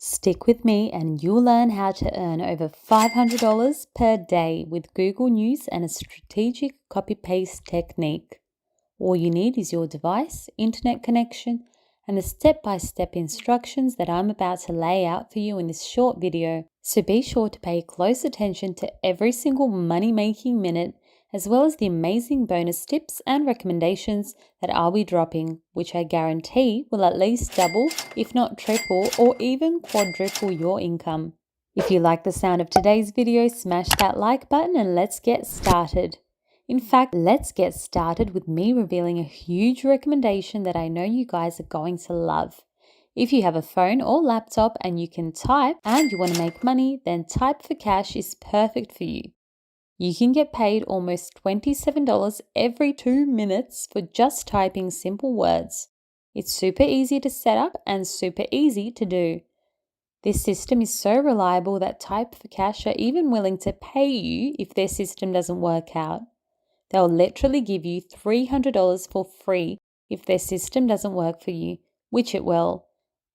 Stick with me and you'll learn how to earn over $500 per day with Google News and a strategic copy-paste technique. All you need is your device, internet connection, and the step-by-step instructions that I'm about to lay out for you in this short video. So be sure to pay close attention to every single money-making minute, as well as the amazing bonus tips and recommendations that I'll be dropping, which I guarantee will at least double, if not triple, or even quadruple your income. If you like the sound of today's video, smash that like button and let's get started. In fact, let's get started with me revealing a huge recommendation that I know you guys are going to love. If you have a phone or laptop and you can type and you want to make money, then Type for Cash is perfect for you. You can get paid almost $27 every 2 minutes for just typing simple words. It's super easy to set up and super easy to do. This system is so reliable that Type for Cash are even willing to pay you if their system doesn't work out. They'll literally give you $300 for free if their system doesn't work for you, which it will.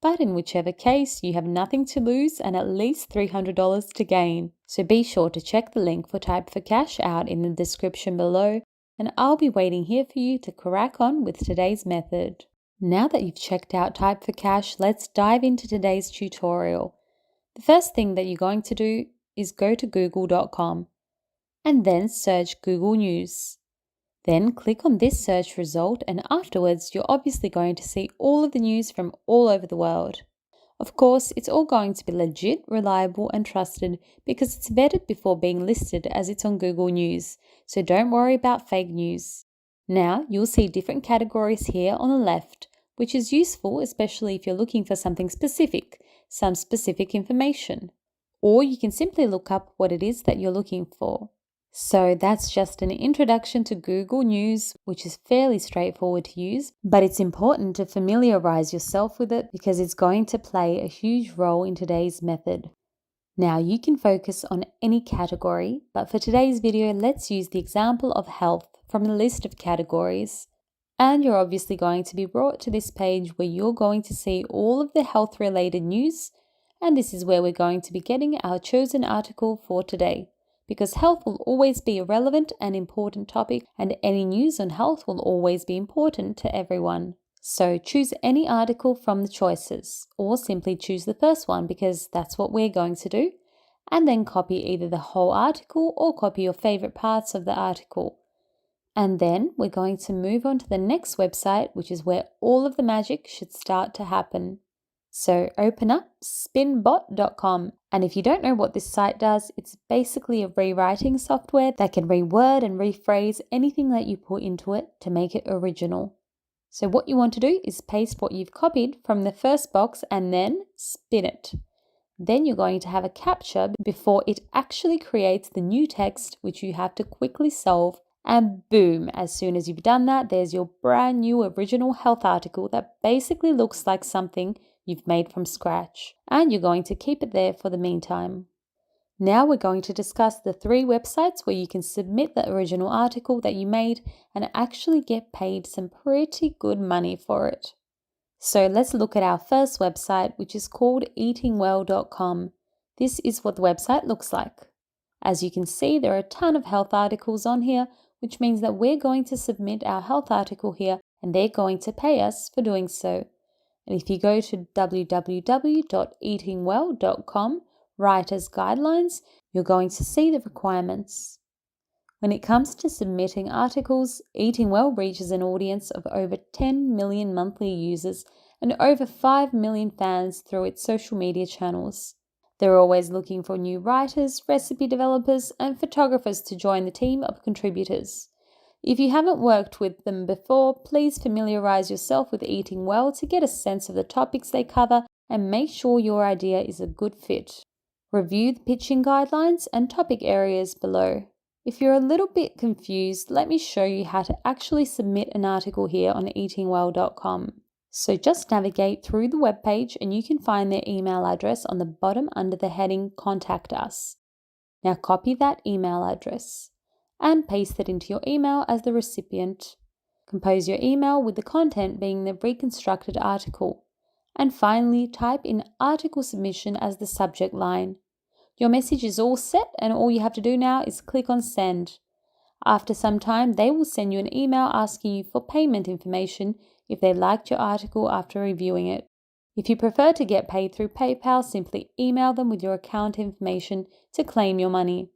But in whichever case, you have nothing to lose and at least $300 to gain. So be sure to check the link for Type for Cash out in the description below, and I'll be waiting here for you to crack on with today's method. Now that you've checked out Type for Cash, let's dive into today's tutorial. The first thing that you're going to do is go to google.com and then search Google News. Then click on this search result, and afterwards you're obviously going to see all of the news from all over the world. Of course, it's all going to be legit, reliable and trusted because it's vetted before being listed as it's on Google News, so don't worry about fake news. Now you'll see different categories here on the left, which is useful especially if you're looking for something specific, some specific information. Or you can simply look up what it is that you're looking for. So that's just an introduction to Google News, which is fairly straightforward to use, but it's important to familiarize yourself with it because it's going to play a huge role in today's method. Now you can focus on any category, but for today's video, let's use the example of health from the list of categories. And you're obviously going to be brought to this page where you're going to see all of the health related news, and this is where we're going to be getting our chosen article for today. Because health will always be a relevant and important topic, and any news on health will always be important to everyone. So choose any article from the choices, or simply choose the first one because that's what we're going to do, and then copy either the whole article or copy your favorite parts of the article. And then we're going to move on to the next website, which is where all of the magic should start to happen. So open up Spinbot.com, and if you don't know what this site does, it's basically a rewriting software that can reword and rephrase anything that you put into it to make it original. So what you want to do is paste what you've copied from the first box and then spin it. Then you're going to have a captcha before it actually creates the new text, which you have to quickly solve. And boom, as soon as you've done that, there's your brand new original health article that basically looks like something you've made from scratch, and you're going to keep it there for the meantime. Now we're going to discuss the 3 websites where you can submit the original article that you made and actually get paid some pretty good money for it. So let's look at our first website, which is called eatingwell.com. This is what the website looks like. As you can see, there are a ton of health articles on here, which means that we're going to submit our health article here and they're going to pay us for doing so. And if you go to www.eatingwell.com, Writer's Guidelines, you're going to see the requirements. When it comes to submitting articles, Eating Well reaches an audience of over 10 million monthly users and over 5 million fans through its social media channels. They're always looking for new writers, recipe developers, and photographers to join the team of contributors. If you haven't worked with them before, please familiarize yourself with Eating Well to get a sense of the topics they cover and make sure your idea is a good fit. Review the pitching guidelines and topic areas below. If you're a little bit confused, let me show you how to actually submit an article here on eatingwell.com. So just navigate through the webpage and you can find their email address on the bottom under the heading Contact Us. Now copy that email address and paste it into your email as the recipient. Compose your email with the content being the reconstructed article And finally, type in article submission as the subject line. Your message is all set, and all you have to do now is click on send. After some time, they will send you an email asking you for payment information if they liked your article after reviewing it. If you prefer to get paid through PayPal, simply email them with your account information to claim your money.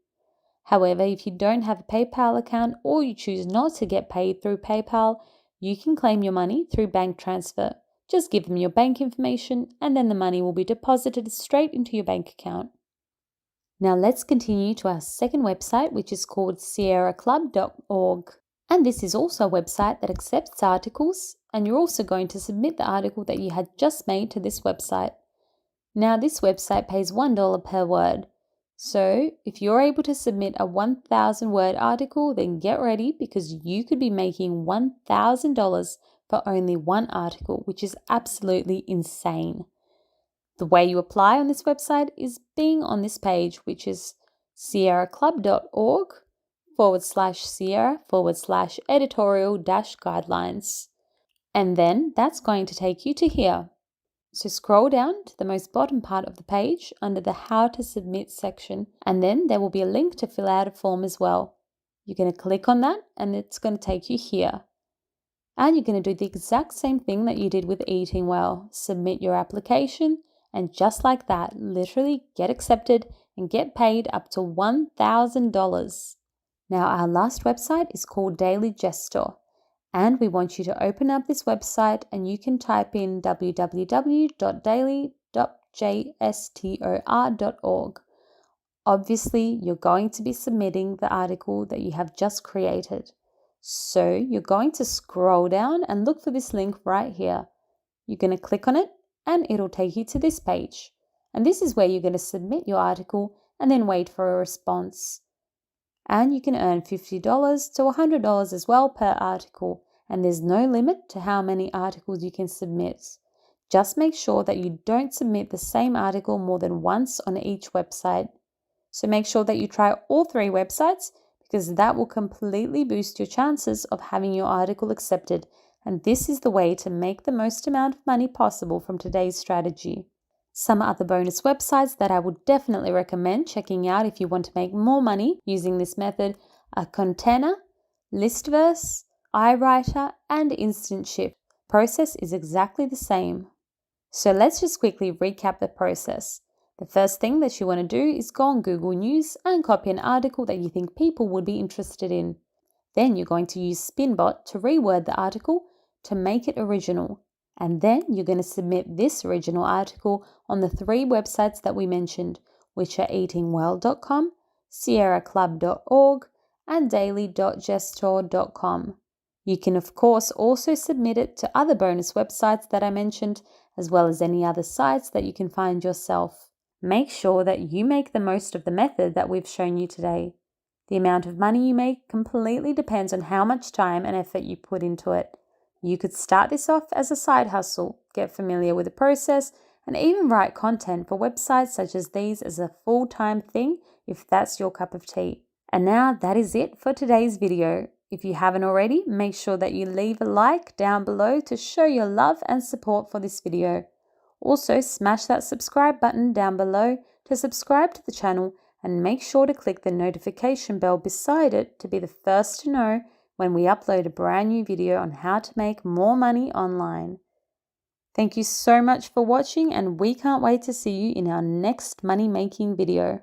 However, if you don't have a PayPal account or you choose not to get paid through PayPal, you can claim your money through bank transfer. Just give them your bank information and then the money will be deposited straight into your bank account. Now let's continue to our second website, which is called sierraclub.org. And this is also a website that accepts articles, and you're also going to submit the article that you had just made to this website. Now this website pays $1 per word. So if you're able to submit a 1,000 word article, then get ready because you could be making $1,000 for only one article, which is absolutely insane. The way you apply on this website is being on this page, which is sierraclub.org/Sierra/editorial-guidelines. And then that's going to take you to here. So scroll down to the most bottom part of the page under the How to Submit section, and then there will be a link to fill out a form as well. You're going to click on that and it's going to take you here. And you're going to do the exact same thing that you did with Eating Well. Submit your application, and just like that, literally get accepted and get paid up to $1,000. Now our last website is called Daily Gestor, and we want you to open up this website and you can type in www.daily.jstor.org. Obviously, you're going to be submitting the article that you have just created. So you're going to scroll down and look for this link right here. You're going to click on it and it'll take you to this page. And this is where you're going to submit your article and then wait for a response. And you can earn $50 to $100 as well per article. And there's no limit to how many articles you can submit. Just make sure that you don't submit the same article more than once on each website. So make sure that you try all 3 websites because that will completely boost your chances of having your article accepted. And this is the way to make the most amount of money possible from today's strategy. Some other bonus websites that I would definitely recommend checking out if you want to make more money using this method are Container, Listverse, iWriter, and Instant Ship. Process is exactly the same. So let's just quickly recap the process. The first thing that you want to do is go on Google News and copy an article that you think people would be interested in. Then you're going to use Spinbot to reword the article to make it original. And then you're going to submit this original article on the 3 websites that we mentioned, which are eatingwell.com, sierraclub.org, and daily.gestor.com. You can of course also submit it to other bonus websites that I mentioned, as well as any other sites that you can find yourself. Make sure that you make the most of the method that we've shown you today. The amount of money you make completely depends on how much time and effort you put into it. You could start this off as a side hustle, get familiar with the process, and even write content for websites such as these as a full-time thing if that's your cup of tea. And now that is it for today's video. If you haven't already, make sure that you leave a like down below to show your love and support for this video. Also, smash that subscribe button down below to subscribe to the channel and make sure to click the notification bell beside it to be the first to know when we upload a brand new video on how to make more money online. Thank you so much for watching, and we can't wait to see you in our next money making video.